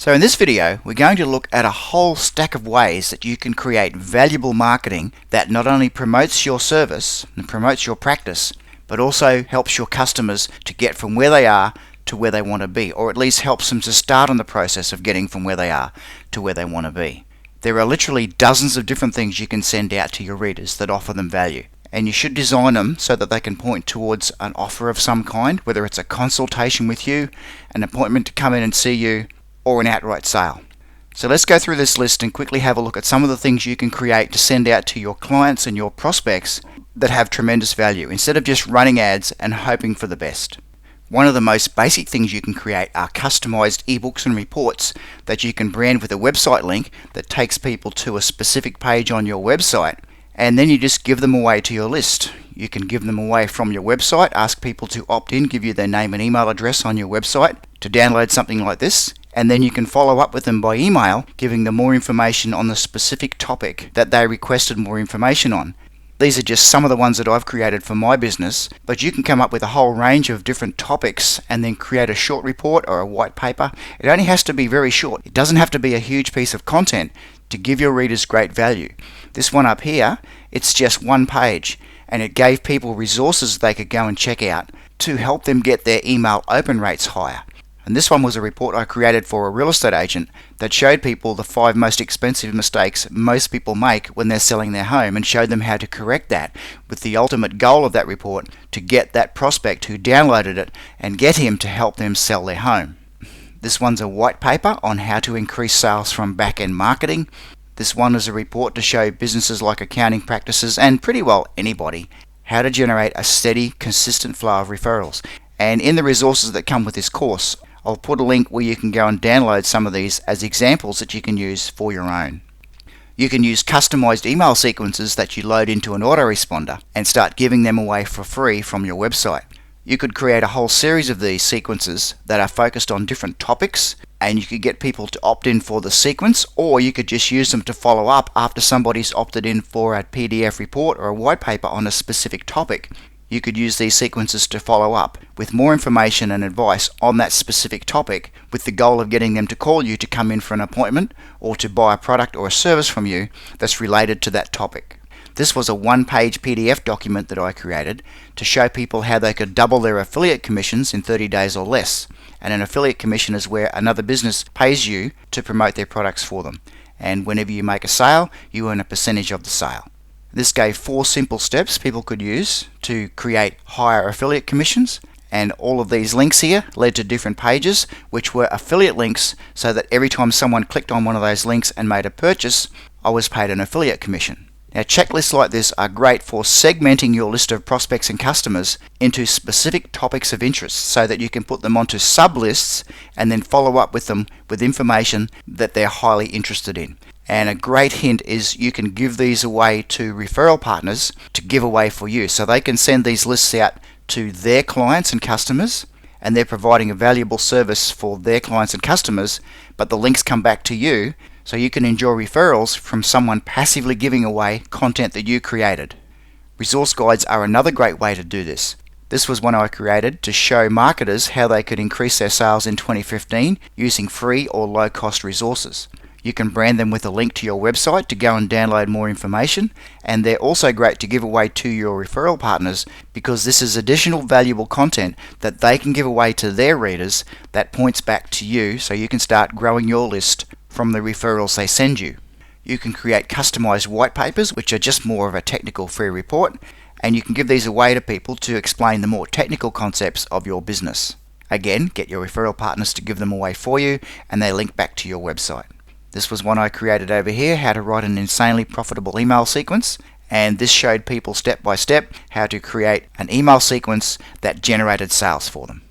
So in this video, we're going to look at a whole stack of ways that you can create valuable marketing that not only promotes your service and promotes your practice, but also helps your customers to get from where they are to where they want to be, or at least helps them to start on the process of getting from where they are to where they want to be. There are literally dozens of different things you can send out to your readers that offer them value. And you should design them so that they can point towards an offer of some kind, whether it's a consultation with you, an appointment to come in and see you, or an outright sale. So let's go through this list and quickly have a look at some of the things you can create to send out to your clients and your prospects that have tremendous value, instead of just running ads and hoping for the best. One of the most basic things you can create are customized ebooks and reports that you can brand with a website link that takes people to a specific page on your website, and then you just give them away to your list. You can give them away from your website, ask people to opt in, give you their name and email address on your website to download something like this, and then you can follow up with them by email, giving them more information on the specific topic that they requested more information on. These are just some of the ones that I've created for my business, but you can come up with a whole range of different topics and then create a short report or a white paper. It only has to be very short. It doesn't have to be a huge piece of content to give your readers great value. This one up here, it's just one page, and it gave people resources they could go and check out to help them get their email open rates higher. And this one was a report I created for a real estate agent that showed people the 5 most expensive mistakes most people make when they're selling their home, and showed them how to correct that, with the ultimate goal of that report to get that prospect who downloaded it and get him to help them sell their home. This one's a white paper on how to increase sales from back-end marketing. This one is a report to show businesses like accounting practices, and pretty well anybody, how to generate a steady, consistent flow of referrals. And in the resources that come with this course, I'll put a link where you can go and download some of these as examples that you can use for your own. You can use customized email sequences that you load into an autoresponder and start giving them away for free from your website. You could create a whole series of these sequences that are focused on different topics, and you could get people to opt in for the sequence, or you could just use them to follow up after somebody's opted in for a PDF report or a white paper on a specific topic. You could use these sequences to follow up with more information and advice on that specific topic, with the goal of getting them to call you to come in for an appointment or to buy a product or a service from you that's related to that topic. This was a one-page PDF document that I created to show people how they could double their affiliate commissions in 30 days or less. And an affiliate commission is where another business pays you to promote their products for them. And whenever you make a sale, you earn a percentage of the sale. This gave 4 simple steps people could use to create higher affiliate commissions, and all of these links here led to different pages which were affiliate links, so that every time someone clicked on one of those links and made a purchase, I was paid an affiliate commission. Now, checklists like this are great for segmenting your list of prospects and customers into specific topics of interest, so that you can put them onto sub-lists and then follow up with them with information that they're highly interested in. And a great hint is you can give these away to referral partners to give away for you, so they can send these lists out to their clients and customers, and they're providing a valuable service for their clients and customers, but the links come back to you, so you can enjoy referrals from someone passively giving away content that you created. Resource guides are another great way to do this. This was one I created to show marketers how they could increase their sales in 2015 using free or low-cost resources. You can brand them with a link to your website to go and download more information, and they're also great to give away to your referral partners, because this is additional valuable content that they can give away to their readers that points back to you, so you can start growing your list from the referrals they send you. You can create customized white papers, which are just more of a technical free report, and you can give these away to people to explain the more technical concepts of your business. Again, get your referral partners to give them away for you, and they link back to your website. This was one I created over here, how to write an insanely profitable email sequence, and this showed people step by step how to create an email sequence that generated sales for them.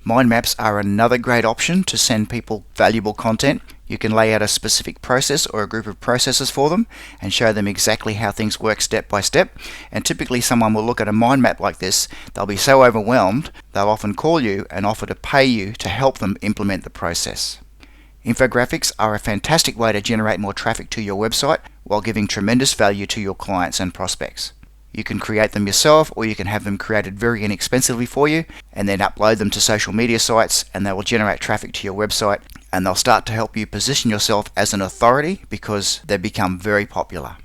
Mind maps are another great option to send people valuable content. You can lay out a specific process or a group of processes for them and show them exactly how things work step by step. And typically someone will look at a mind map like this, they'll be so overwhelmed, they'll often call you and offer to pay you to help them implement the process. Infographics are a fantastic way to generate more traffic to your website while giving tremendous value to your clients and prospects. You can create them yourself, or you can have them created very inexpensively for you and then upload them to social media sites, and they will generate traffic to your website and they'll start to help you position yourself as an authority because they've become very popular.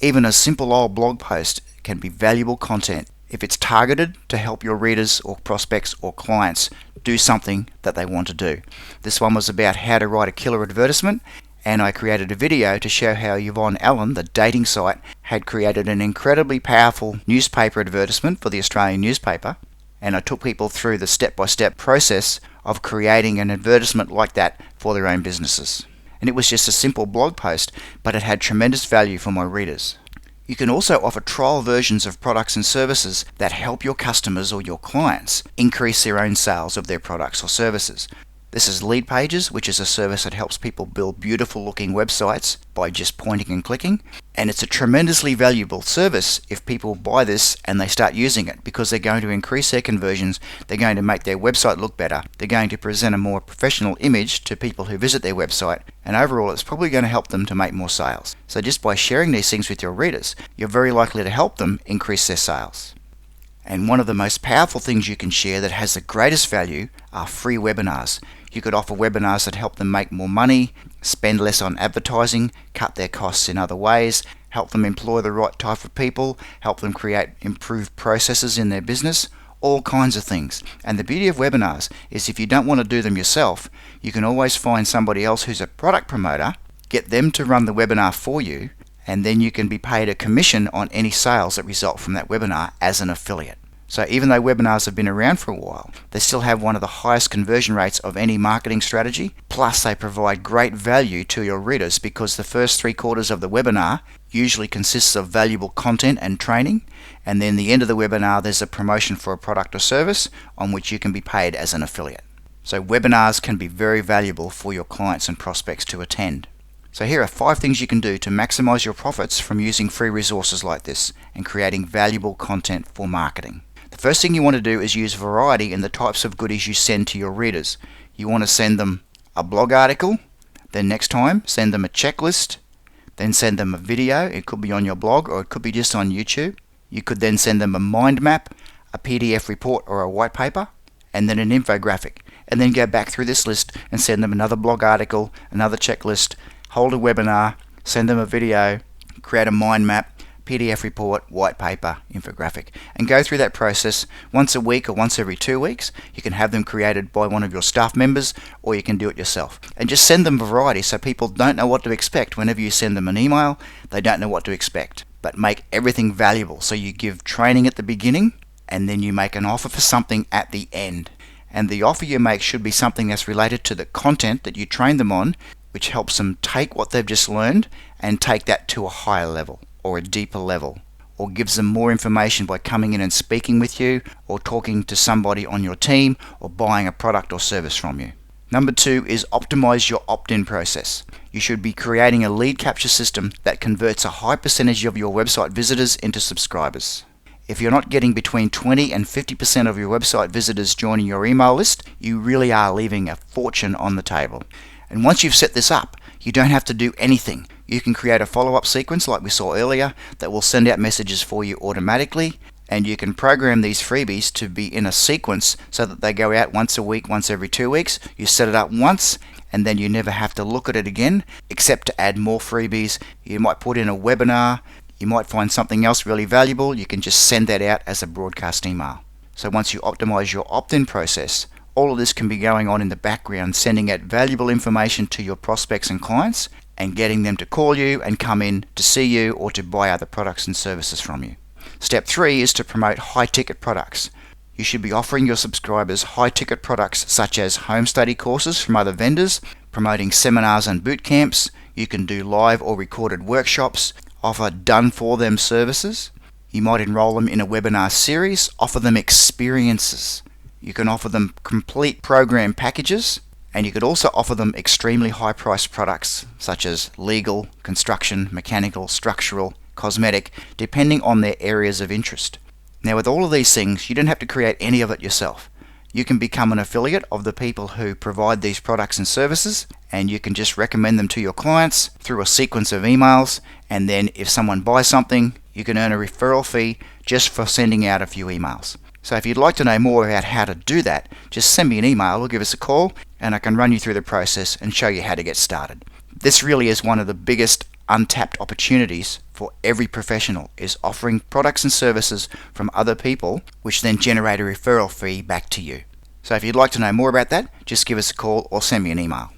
Even a simple old blog post can be valuable content if it's targeted to help your readers or prospects or clients do something that they want to do. This one was about how to write a killer advertisement, and I created a video to show how Yvonne Allen, the dating site, had created an incredibly powerful newspaper advertisement for the Australian newspaper, and I took people through the step-by-step process of creating an advertisement like that for their own businesses. And it was just a simple blog post, but it had tremendous value for my readers. You can also offer trial versions of products and services that help your customers or your clients increase their own sales of their products or services. This is Lead Pages, which is a service that helps people build beautiful looking websites by just pointing and clicking. And it's a tremendously valuable service if people buy this and they start using it, because they're going to increase their conversions, they're going to make their website look better, they're going to present a more professional image to people who visit their website, and overall it's probably going to help them to make more sales. So just by sharing these things with your readers, you're very likely to help them increase their sales. And one of the most powerful things you can share that has the greatest value are free webinars. You could offer webinars that help them make more money, spend less on advertising, cut their costs in other ways, help them employ the right type of people, help them create improved processes in their business, all kinds of things. And the beauty of webinars is if you don't want to do them yourself, you can always find somebody else who's a product promoter, get them to run the webinar for you, and then you can be paid a commission on any sales that result from that webinar as an affiliate. So even though webinars have been around for a while, they still have one of the highest conversion rates of any marketing strategy. Plus they provide great value to your readers because the first 3/4 of the webinar usually consists of valuable content and training, and then the end of the webinar there's a promotion for a product or service on which you can be paid as an affiliate. So webinars can be very valuable for your clients and prospects to attend. So here are 5 things you can do to maximize your profits from using free resources like this and creating valuable content for marketing. The first thing you want to do is use variety in the types of goodies you send to your readers. You want to send them a blog article, then next time send them a checklist, then send them a video. It could be on your blog or it could be just on YouTube. You could then send them a mind map, a PDF report or a white paper, and then an infographic. And then go back through this list and send them another blog article, another checklist, hold a webinar, send them a video, create a mind map, PDF report, white paper, infographic, and go through that process once a week or once every 2 weeks. You can have them created by one of your staff members or you can do it yourself. And just send them variety so people don't know what to expect. Whenever you send them an email, they don't know what to expect. But make everything valuable. So you give training at the beginning and then you make an offer for something at the end. And the offer you make should be something that's related to the content that you train them on, which helps them take what they've just learned and take that to a higher level or a deeper level, or gives them more information by coming in and speaking with you or talking to somebody on your team or buying a product or service from you. Number 2 is optimize your opt-in process. You should be creating a lead capture system that converts a high percentage of your website visitors into subscribers. If you're not getting between 20 and 50% of your website visitors joining your email list, you really are leaving a fortune on the table. And once you've set this up, you don't have to do anything. You can create a follow-up sequence like we saw earlier that will send out messages for you automatically, and you can program these freebies to be in a sequence so that they go out once a week, once every 2 weeks. You set it up once and then you never have to look at it again except to add more freebies. You might put in a webinar, you might find something else really valuable, you can just send that out as a broadcast email. So once you optimize your opt-in process, all of this can be going on in the background, sending out valuable information to your prospects and clients and getting them to call you and come in to see you or to buy other products and services from you. Step 3 is to promote high-ticket products. You should be offering your subscribers high-ticket products such as home study courses from other vendors, promoting seminars and boot camps. You can do live or recorded workshops, offer done-for-them services. You might enroll them in a webinar series, offer them experiences. You can offer them complete program packages, and you could also offer them extremely high-priced products such as legal, construction, mechanical, structural, cosmetic, depending on their areas of interest. Now with all of these things, you don't have to create any of it yourself. You can become an affiliate of the people who provide these products and services, and you can just recommend them to your clients through a sequence of emails, and then if someone buys something, you can earn a referral fee just for sending out a few emails. So if you'd like to know more about how to do that, just send me an email or give us a call. and I can run you through the process and show you how to get started. This really is one of the biggest untapped opportunities for every professional, is offering products and services from other people which then generate a referral fee back to you. So if you'd like to know more about that, just give us a call or send me an email.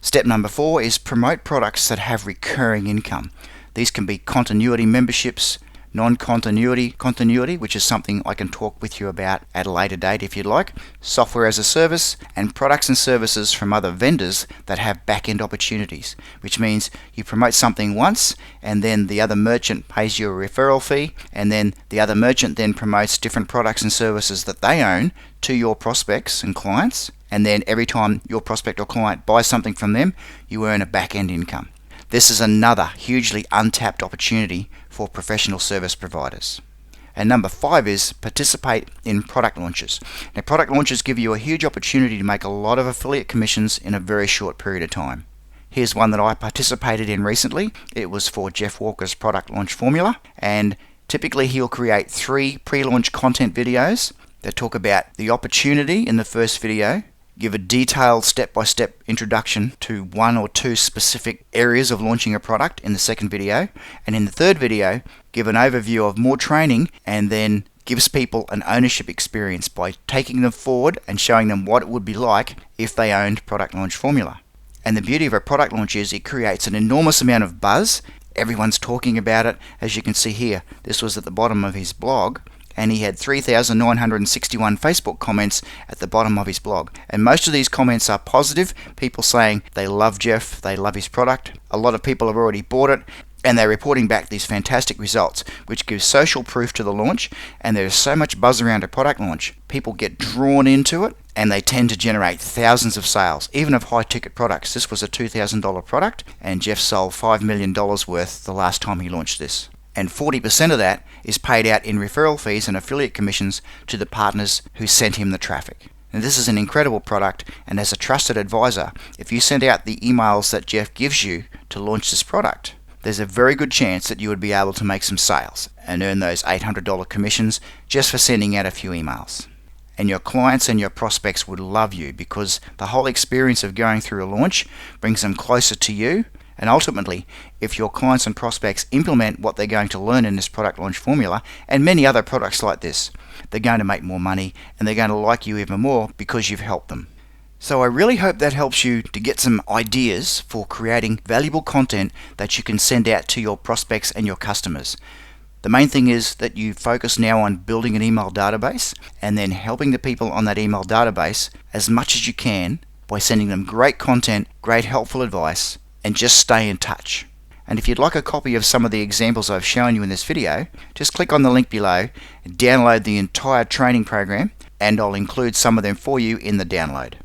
Step number 4 is promote products that have recurring income. These can be continuity memberships, non-continuity, which is something I can talk with you about at a later date if you'd like, software as a service, and products and services from other vendors that have back-end opportunities, which means you promote something once and then the other merchant pays you a referral fee, and then the other merchant then promotes different products and services that they own to your prospects and clients, and then every time your prospect or client buys something from them, you earn a back-end income. This is another hugely untapped opportunity for professional service providers. And number 5 is participate in product launches. Now, product launches give you a huge opportunity to make a lot of affiliate commissions in a very short period of time. Here's one that I participated in recently. It was for Jeff Walker's product launch formula, and typically he'll create 3 pre-launch content videos that talk about the opportunity in the first video, give a detailed step-by-step introduction to 1 or 2 specific areas of launching a product in the second video, and in the third video give an overview of more training, and then gives people an ownership experience by taking them forward and showing them what it would be like if they owned Product Launch Formula. And the beauty of a product launch is it creates an enormous amount of buzz. Everyone's talking about it. As you can see here, this was at the bottom of his blog, and he had 3,961 Facebook comments at the bottom of his blog. And most of these comments are positive, people saying they love Jeff, they love his product. A lot of people have already bought it, and they're reporting back these fantastic results, which gives social proof to the launch. And there's so much buzz around a product launch, people get drawn into it, and they tend to generate thousands of sales, even of high-ticket products. This was a $2,000 product, and Jeff sold $5 million worth the last time he launched this. And 40% of that is paid out in referral fees and affiliate commissions to the partners who sent him the traffic. Now, this is an incredible product, and as a trusted advisor, if you send out the emails that Jeff gives you to launch this product, there's a very good chance that you would be able to make some sales and earn those $800 commissions just for sending out a few emails. And your clients and your prospects would love you, because the whole experience of going through a launch brings them closer to you. And ultimately, if your clients and prospects implement what they're going to learn in this product launch formula and many other products like this, they're going to make more money, and they're going to like you even more because you've helped them. So I really hope that helps you to get some ideas for creating valuable content that you can send out to your prospects and your customers. The main thing is that you focus now on building an email database and then helping the people on that email database as much as you can by sending them great content, great helpful advice, and just stay in touch. And if you'd like a copy of some of the examples I've shown you in this video, just click on the link below, download the entire training program, and I'll include some of them for you in the download.